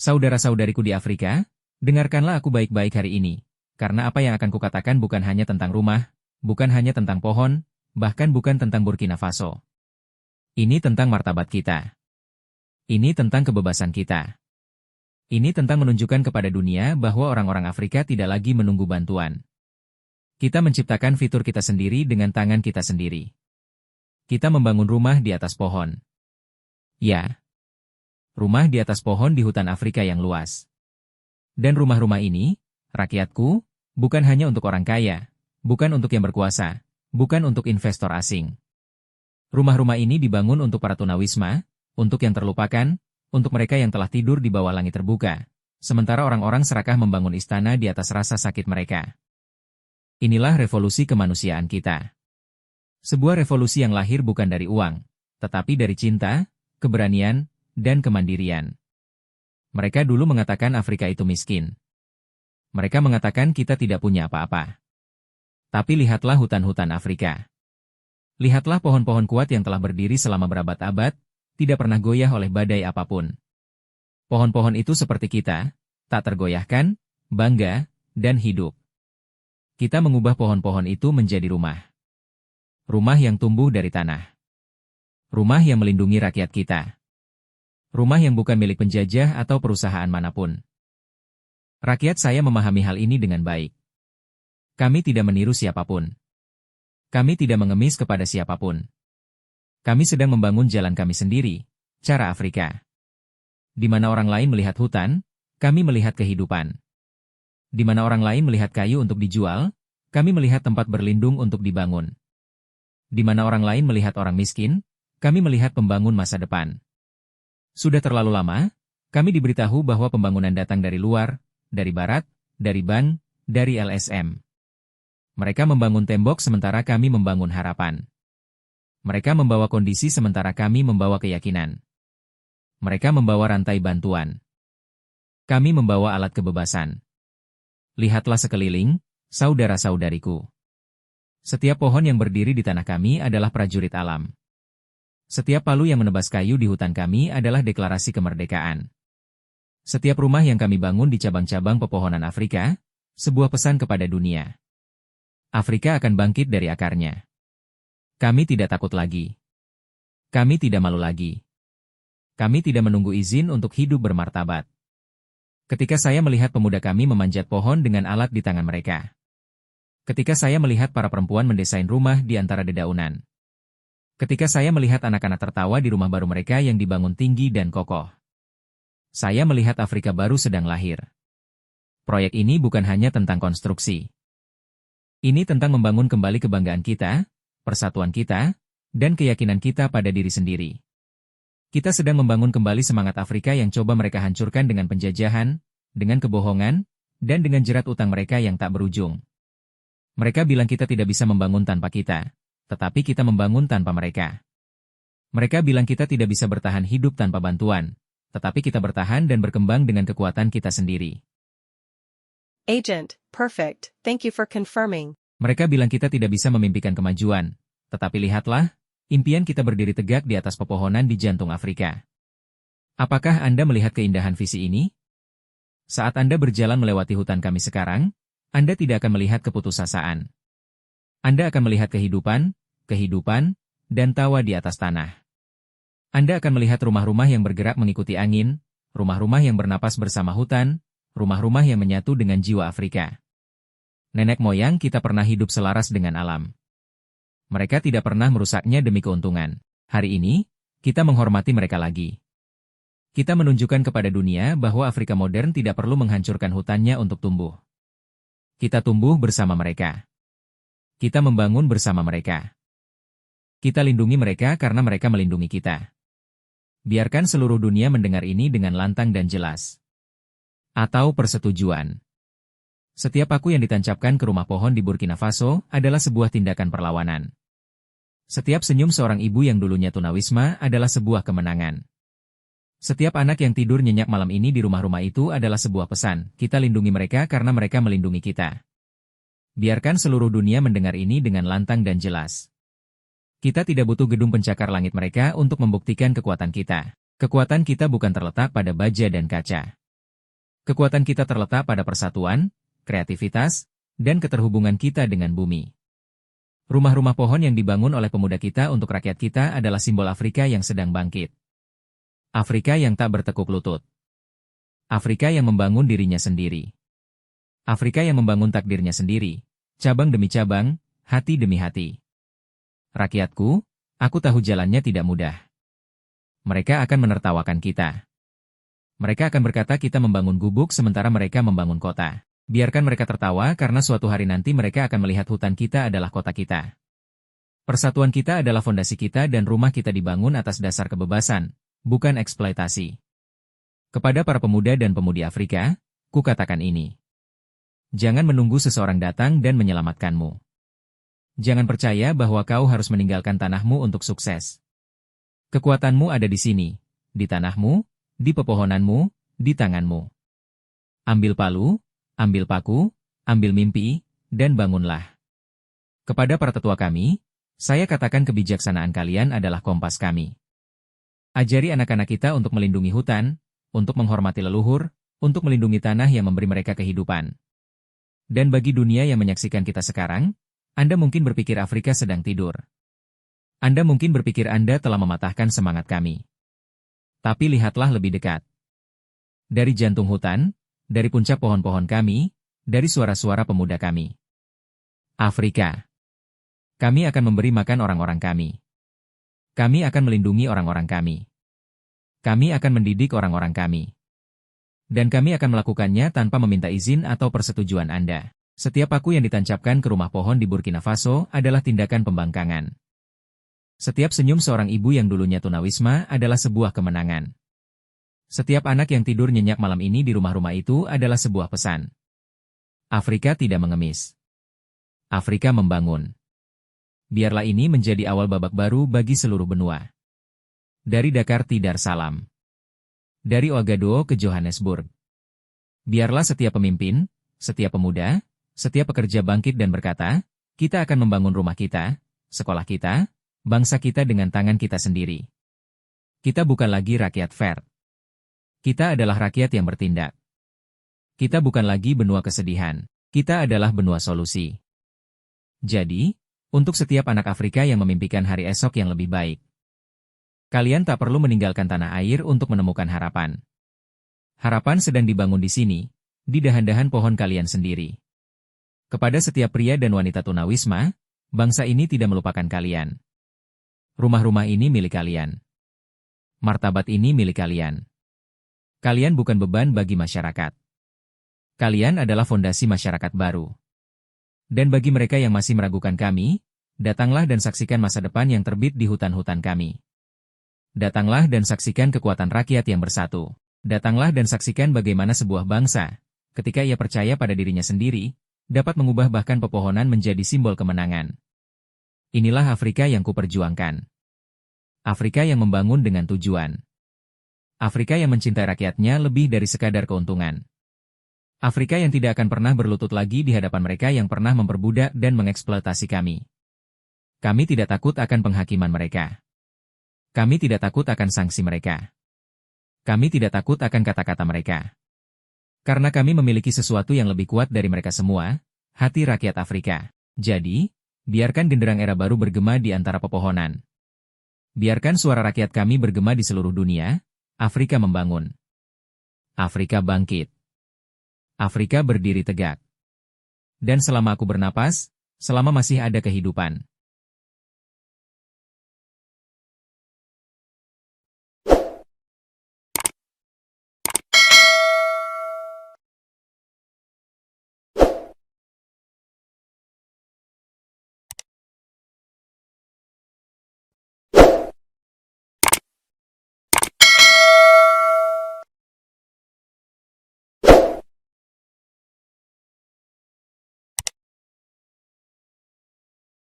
Saudara-saudariku di Afrika, dengarkanlah aku baik-baik hari ini, karena apa yang akan kukatakan bukan hanya tentang rumah, bukan hanya tentang pohon, bahkan bukan tentang Burkina Faso. Ini tentang martabat kita. Ini tentang kebebasan kita. Ini tentang menunjukkan kepada dunia bahwa orang-orang Afrika tidak lagi menunggu bantuan. Kita menciptakan fitur kita sendiri dengan tangan kita sendiri. Kita membangun rumah di atas pohon. Ya. Rumah di atas pohon di hutan Afrika yang luas. Dan rumah-rumah ini, rakyatku, bukan hanya untuk orang kaya, bukan untuk yang berkuasa, bukan untuk investor asing. Rumah-rumah ini dibangun untuk para tunawisma, untuk yang terlupakan, untuk mereka yang telah tidur di bawah langit terbuka, sementara orang-orang serakah membangun istana di atas rasa sakit mereka. Inilah revolusi kemanusiaan kita. Sebuah revolusi yang lahir bukan dari uang, tetapi dari cinta, keberanian, dan kemandirian. Mereka dulu mengatakan Afrika itu miskin. Mereka mengatakan kita tidak punya apa-apa. Tapi lihatlah hutan-hutan Afrika. Lihatlah pohon-pohon kuat yang telah berdiri selama berabad-abad, tidak pernah goyah oleh badai apapun. Pohon-pohon itu seperti kita, tak tergoyahkan, bangga, dan hidup. Kita mengubah pohon-pohon itu menjadi rumah. Rumah yang tumbuh dari tanah. Rumah yang melindungi rakyat kita. Rumah yang bukan milik penjajah atau perusahaan manapun. Rakyat saya memahami hal ini dengan baik. Kami tidak meniru siapapun. Kami tidak mengemis kepada siapapun. Kami sedang membangun jalan kami sendiri, cara Afrika. Di mana orang lain melihat hutan, kami melihat kehidupan. Di mana orang lain melihat kayu untuk dijual, kami melihat tempat berlindung untuk dibangun. Di mana orang lain melihat orang miskin, kami melihat pembangun masa depan. Sudah terlalu lama, kami diberitahu bahwa pembangunan datang dari luar, dari barat, dari bank, dari LSM. Mereka membangun tembok sementara kami membangun harapan. Mereka membawa kondisi sementara kami membawa keyakinan. Mereka membawa rantai bantuan. Kami membawa alat kebebasan. Lihatlah sekeliling, saudara-saudariku. Setiap pohon yang berdiri di tanah kami adalah prajurit alam. Setiap palu yang menebas kayu di hutan kami adalah deklarasi kemerdekaan. Setiap rumah yang kami bangun di cabang-cabang pepohonan Afrika, sebuah pesan kepada dunia. Afrika akan bangkit dari akarnya. Kami tidak takut lagi. Kami tidak malu lagi. Kami tidak menunggu izin untuk hidup bermartabat. Ketika saya melihat pemuda kami memanjat pohon dengan alat di tangan mereka. Ketika saya melihat para perempuan mendesain rumah di antara dedaunan. Ketika saya melihat anak-anak tertawa di rumah baru mereka yang dibangun tinggi dan kokoh. Saya melihat Afrika baru sedang lahir. Proyek ini bukan hanya tentang konstruksi. Ini tentang membangun kembali kebanggaan kita, persatuan kita, dan keyakinan kita pada diri sendiri. Kita sedang membangun kembali semangat Afrika yang coba mereka hancurkan dengan penjajahan, dengan kebohongan, dan dengan jerat utang mereka yang tak berujung. Mereka bilang kita tidak bisa membangun tanpa kita. Tetapi kita membangun tanpa mereka. Mereka bilang kita tidak bisa bertahan hidup tanpa bantuan, tetapi kita bertahan dan berkembang dengan kekuatan kita sendiri. Agent, perfect, thank you for confirming. Mereka bilang kita tidak bisa memimpikan kemajuan, tetapi lihatlah, impian kita berdiri tegak di atas pepohonan di jantung Afrika. Apakah Anda melihat keindahan visi ini? Saat Anda berjalan melewati hutan kami sekarang, Anda tidak akan melihat keputusasaan. Anda akan melihat kehidupan, dan tawa di atas tanah. Anda akan melihat rumah-rumah yang bergerak mengikuti angin, rumah-rumah yang bernapas bersama hutan, rumah-rumah yang menyatu dengan jiwa Afrika. Nenek moyang kita pernah hidup selaras dengan alam. Mereka tidak pernah merusaknya demi keuntungan. Hari ini, kita menghormati mereka lagi. Kita menunjukkan kepada dunia bahwa Afrika modern tidak perlu menghancurkan hutannya untuk tumbuh. Kita tumbuh bersama mereka. Kita membangun bersama mereka. Kita lindungi mereka karena mereka melindungi kita. Biarkan seluruh dunia mendengar ini dengan lantang dan jelas. Atau persetujuan. Setiap paku yang ditancapkan ke rumah pohon di Burkina Faso adalah sebuah tindakan perlawanan. Setiap senyum seorang ibu yang dulunya tunawisma adalah sebuah kemenangan. Setiap anak yang tidur nyenyak malam ini di rumah-rumah itu adalah sebuah pesan. Kita lindungi mereka karena mereka melindungi kita. Biarkan seluruh dunia mendengar ini dengan lantang dan jelas. Kita tidak butuh gedung pencakar langit mereka untuk membuktikan kekuatan kita. Kekuatan kita bukan terletak pada baja dan kaca. Kekuatan kita terletak pada persatuan, kreativitas, dan keterhubungan kita dengan bumi. Rumah-rumah pohon yang dibangun oleh pemuda kita untuk rakyat kita adalah simbol Afrika yang sedang bangkit. Afrika yang tak bertekuk lutut. Afrika yang membangun dirinya sendiri. Afrika yang membangun takdirnya sendiri, cabang demi cabang, hati demi hati. Rakyatku, aku tahu jalannya tidak mudah. Mereka akan menertawakan kita. Mereka akan berkata kita membangun gubuk sementara mereka membangun kota. Biarkan mereka tertawa karena suatu hari nanti mereka akan melihat hutan kita adalah kota kita. Persatuan kita adalah fondasi kita dan rumah kita dibangun atas dasar kebebasan, bukan eksploitasi. Kepada para pemuda dan pemudi Afrika, kukatakan ini. Jangan menunggu seseorang datang dan menyelamatkanmu. Jangan percaya bahwa kau harus meninggalkan tanahmu untuk sukses. Kekuatanmu ada di sini, di tanahmu, di pepohonanmu, di tanganmu. Ambil palu, ambil paku, ambil mimpi, dan bangunlah. Kepada para tetua kami, saya katakan kebijaksanaan kalian adalah kompas kami. Ajari anak-anak kita untuk melindungi hutan, untuk menghormati leluhur, untuk melindungi tanah yang memberi mereka kehidupan. Dan bagi dunia yang menyaksikan kita sekarang, Anda mungkin berpikir Afrika sedang tidur. Anda mungkin berpikir Anda telah mematahkan semangat kami. Tapi lihatlah lebih dekat. Dari jantung hutan, dari puncak pohon-pohon kami, dari suara-suara pemuda kami. Afrika. Kami akan memberi makan orang-orang kami. Kami akan melindungi orang-orang kami. Kami akan mendidik orang-orang kami. Dan kami akan melakukannya tanpa meminta izin atau persetujuan Anda. Setiap paku yang ditancapkan ke rumah pohon di Burkina Faso adalah tindakan pembangkangan. Setiap senyum seorang ibu yang dulunya tunawisma adalah sebuah kemenangan. Setiap anak yang tidur nyenyak malam ini di rumah-rumah itu adalah sebuah pesan. Afrika tidak mengemis. Afrika membangun. Biarlah ini menjadi awal babak baru bagi seluruh benua. Dari Dakar Tidar salam. Dari Ouagadougou ke Johannesburg. Biarlah setiap pemimpin, setiap pemuda, setiap pekerja bangkit dan berkata, kita akan membangun rumah kita, sekolah kita, bangsa kita dengan tangan kita sendiri. Kita bukan lagi rakyat fair. Kita adalah rakyat yang bertindak. Kita bukan lagi benua kesedihan. Kita adalah benua solusi. Jadi, untuk setiap anak Afrika yang memimpikan hari esok yang lebih baik, kalian tak perlu meninggalkan tanah air untuk menemukan harapan. Harapan sedang dibangun di sini, di dahan-dahan pohon kalian sendiri. Kepada setiap pria dan wanita tunawisma, bangsa ini tidak melupakan kalian. Rumah-rumah ini milik kalian. Martabat ini milik kalian. Kalian bukan beban bagi masyarakat. Kalian adalah fondasi masyarakat baru. Dan bagi mereka yang masih meragukan kami, datanglah dan saksikan masa depan yang terbit di hutan-hutan kami. Datanglah dan saksikan kekuatan rakyat yang bersatu. Datanglah dan saksikan bagaimana sebuah bangsa, ketika ia percaya pada dirinya sendiri, dapat mengubah bahkan pepohonan menjadi simbol kemenangan. Inilah Afrika yang kuperjuangkan. Afrika yang membangun dengan tujuan. Afrika yang mencintai rakyatnya lebih dari sekadar keuntungan. Afrika yang tidak akan pernah berlutut lagi di hadapan mereka yang pernah memperbudak dan mengeksploitasi kami. Kami tidak takut akan penghakiman mereka. Kami tidak takut akan sanksi mereka. Kami tidak takut akan kata-kata mereka. Karena kami memiliki sesuatu yang lebih kuat dari mereka semua, hati rakyat Afrika. Jadi, biarkan genderang era baru bergema di antara pepohonan. Biarkan suara rakyat kami bergema di seluruh dunia. Afrika membangun. Afrika bangkit. Afrika berdiri tegak. Dan selama aku bernapas, selama masih ada kehidupan,